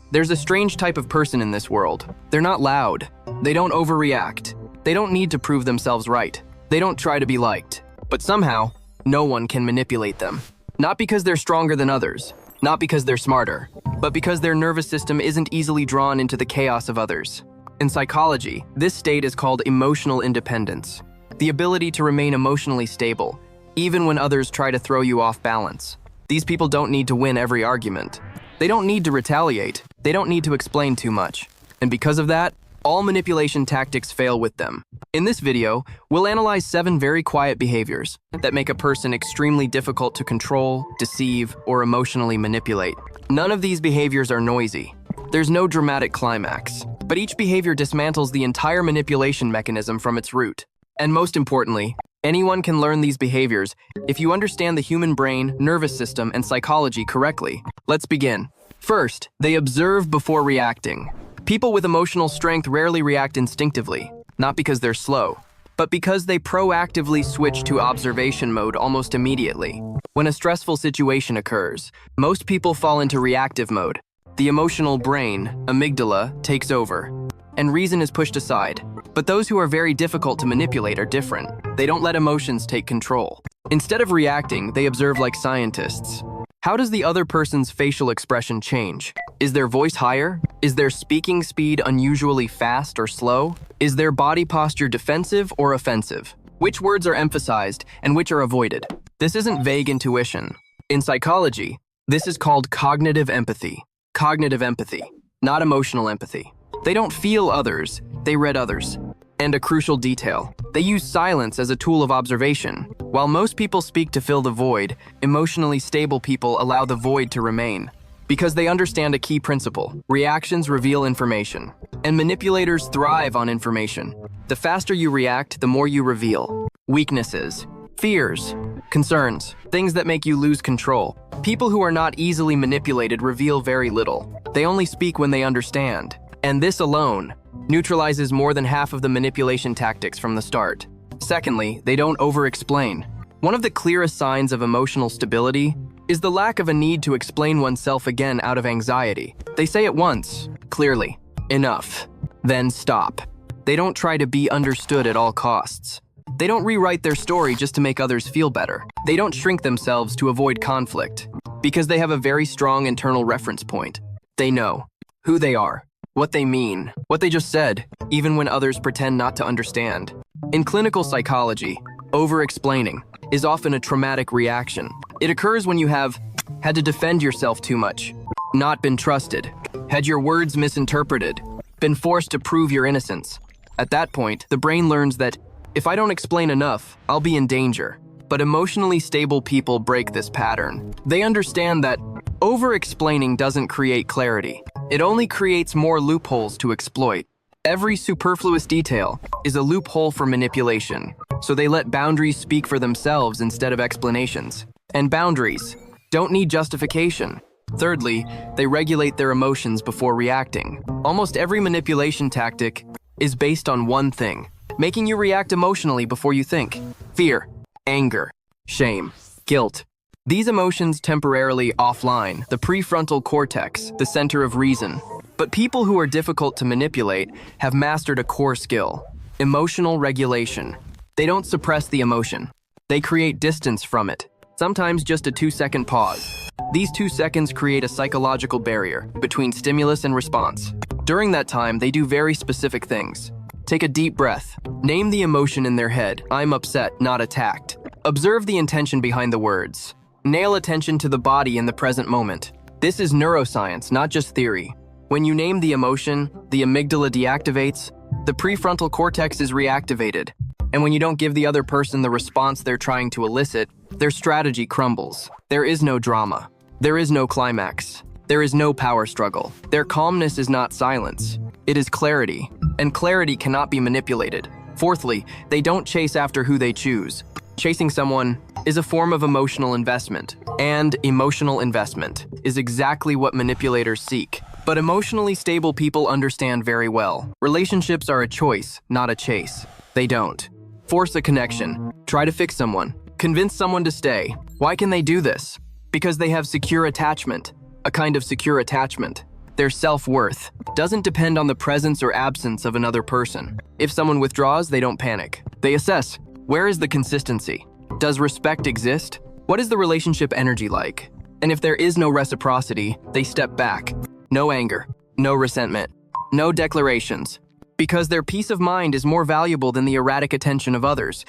There's a strange type of person in this world. They're not loud. They don't overreact. They don't need to prove themselves right. They don't try to be liked. But somehow, no one can manipulate them. Not because they're stronger than others, not because they're smarter, but because their nervous system isn't easily drawn into the chaos of others. In psychology, this state is called emotional independence, the ability to remain emotionally stable, even when others try to throw you off balance. These people don't need to win every argument. They don't need to retaliate. They don't need to explain too much. And because of that, all manipulation tactics fail with them. In this video, we'll analyze 7 very quiet behaviors that make a person extremely difficult to control, deceive, or emotionally manipulate. None of these behaviors are noisy. There's no dramatic climax, but each behavior dismantles the entire manipulation mechanism from its root. And most importantly, anyone can learn these behaviors if you understand the human brain, nervous system, and psychology correctly. Let's begin. First, they observe before reacting. People with emotional strength rarely react instinctively, not because they're slow, but because they proactively switch to observation mode almost immediately. When a stressful situation occurs, most people fall into reactive mode. The emotional brain, amygdala, takes over, and reason is pushed aside. But those who are very difficult to manipulate are different. They don't let emotions take control. Instead of reacting, they observe like scientists. How does the other person's facial expression change? Is their voice higher? Is their speaking speed unusually fast or slow? Is their body posture defensive or offensive? Which words are emphasized and which are avoided? This isn't vague intuition. In psychology, this is called cognitive empathy. Cognitive empathy, not emotional empathy. They don't feel others, they read others. And a crucial detail, they use silence as a tool of observation. While most people speak to fill the void, emotionally stable people allow the void to remain. Because they understand a key principle: reactions reveal information, and manipulators thrive on information. The faster you react, the more you reveal. Weaknesses, fears, concerns, things that make you lose control. People who are not easily manipulated reveal very little. They only speak when they understand. And this alone neutralizes more than half of the manipulation tactics from the start. Secondly, they don't over-explain. One of the clearest signs of emotional stability is the lack of a need to explain oneself again out of anxiety. They say it once, clearly, enough, then stop. They don't try to be understood at all costs. They don't rewrite their story just to make others feel better. They don't shrink themselves to avoid conflict, because they have a very strong internal reference point. They know who they are, what they mean, what they just said, even when others pretend not to understand. In clinical psychology, over-explaining is often a traumatic reaction. It occurs when you have had to defend yourself too much, not been trusted, had your words misinterpreted, been forced to prove your innocence. At that point, the brain learns that if I don't explain enough, I'll be in danger. But emotionally stable people break this pattern. They understand that over-explaining doesn't create clarity. It only creates more loopholes to exploit. Every superfluous detail is a loophole for manipulation, so they let boundaries speak for themselves instead of explanations. And boundaries don't need justification. Thirdly, they regulate their emotions before reacting. Almost every manipulation tactic is based on one thing: making you react emotionally before you think. Fear, anger, shame, guilt. These emotions temporarily offline the prefrontal cortex, the center of reason. But people who are difficult to manipulate have mastered a core skill: emotional regulation. They don't suppress the emotion. They create distance from it, sometimes just a 2-second pause. These 2 seconds create a psychological barrier between stimulus and response. During that time, they do very specific things. Take a deep breath. Name the emotion in their head: I'm upset, not attacked. Observe the intention behind the words. Nail attention to the body in the present moment. This is neuroscience, not just theory. When you name the emotion, the amygdala deactivates, the prefrontal cortex is reactivated. And when you don't give the other person the response they're trying to elicit, their strategy crumbles. There is no drama. There is no climax. There is no power struggle. Their calmness is not silence. It is clarity. And clarity cannot be manipulated. Fourthly, they don't chase after who they choose. Chasing someone is a form of emotional investment, and emotional investment is exactly what manipulators seek. But emotionally stable people understand very well. Relationships are a choice, not a chase. They don't force a connection, try to fix someone, convince someone to stay. Why can they do this? Because they have secure attachment, a kind of secure attachment. Their self-worth doesn't depend on the presence or absence of another person. If someone withdraws, they don't panic. They assess, where is the consistency? Does respect exist? What is the relationship energy like? And if there is no reciprocity, they step back. No anger, no resentment, no declarations. Because their peace of mind is more valuable than the erratic attention of others.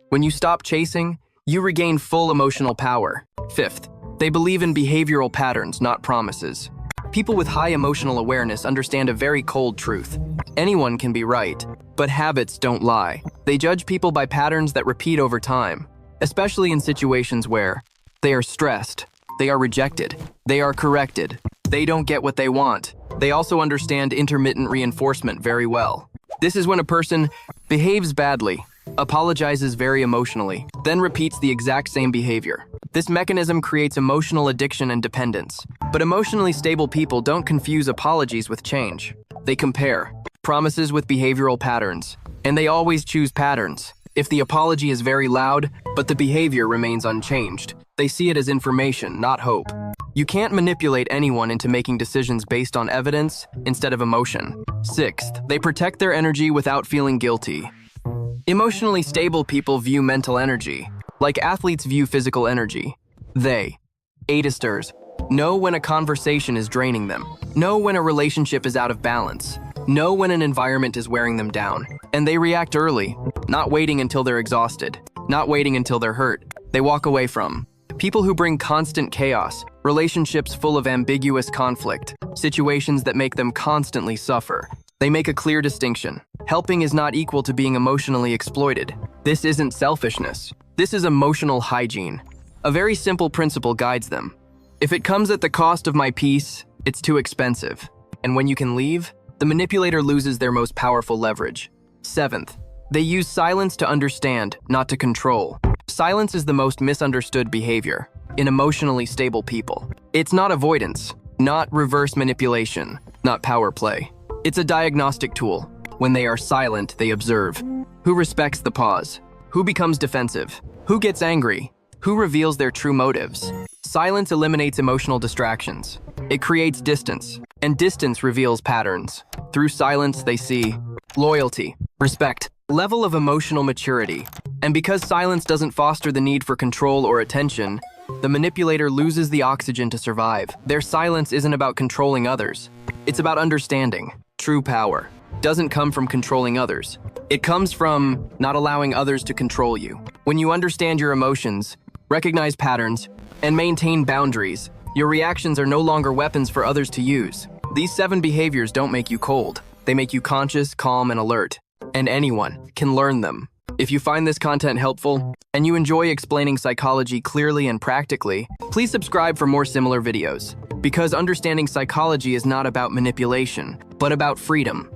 When you stop chasing, you regain full emotional power. Fifth, they believe in behavioral patterns, not promises. People with high emotional awareness understand a very cold truth. Anyone can be right, but habits don't lie. They judge people by patterns that repeat over time, especially in situations where they are stressed, they are rejected, they are corrected, they don't get what they want. They also understand intermittent reinforcement very well. This is when a person behaves badly, apologizes very emotionally, then repeats the exact same behavior. This mechanism creates emotional addiction and dependence. But emotionally stable people don't confuse apologies with change. They compare promises with behavioral patterns, and they always choose patterns. If the apology is very loud, but the behavior remains unchanged, they see it as information, not hope. You can't manipulate anyone into making decisions based on evidence instead of emotion. Sixth, they protect their energy without feeling guilty. Emotionally stable people view mental energy like athletes view physical energy. They, A-listers, know when a conversation is draining them, know when a relationship is out of balance, know when an environment is wearing them down, and they react early, not waiting until they're exhausted, not waiting until they're hurt. They walk away from people who bring constant chaos, relationships full of ambiguous conflict, situations that make them constantly suffer. They make a clear distinction. Helping is not equal to being emotionally exploited. This isn't selfishness. This is emotional hygiene. A very simple principle guides them. If it comes at the cost of my peace, it's too expensive. And when you can leave, the manipulator loses their most powerful leverage. Seventh, they use silence to understand, not to control. Silence is the most misunderstood behavior in emotionally stable people. It's not avoidance, not reverse manipulation, not power play. It's a diagnostic tool. When they are silent, they observe. Who respects the pause? Who becomes defensive? Who gets angry? Who reveals their true motives? Silence eliminates emotional distractions. It creates distance, and distance reveals patterns. Through silence, they see loyalty, respect, level of emotional maturity. And because silence doesn't foster the need for control or attention, the manipulator loses the oxygen to survive. Their silence isn't about controlling others. It's about understanding. True power doesn't come from controlling others. It comes from not allowing others to control you. When you understand your emotions, recognize patterns, and maintain boundaries, your reactions are no longer weapons for others to use. These 7 behaviors don't make you cold. They make you conscious, calm, and alert. And anyone can learn them. If you find this content helpful, and you enjoy explaining psychology clearly and practically, please subscribe for more similar videos. Because understanding psychology is not about manipulation, but about freedom.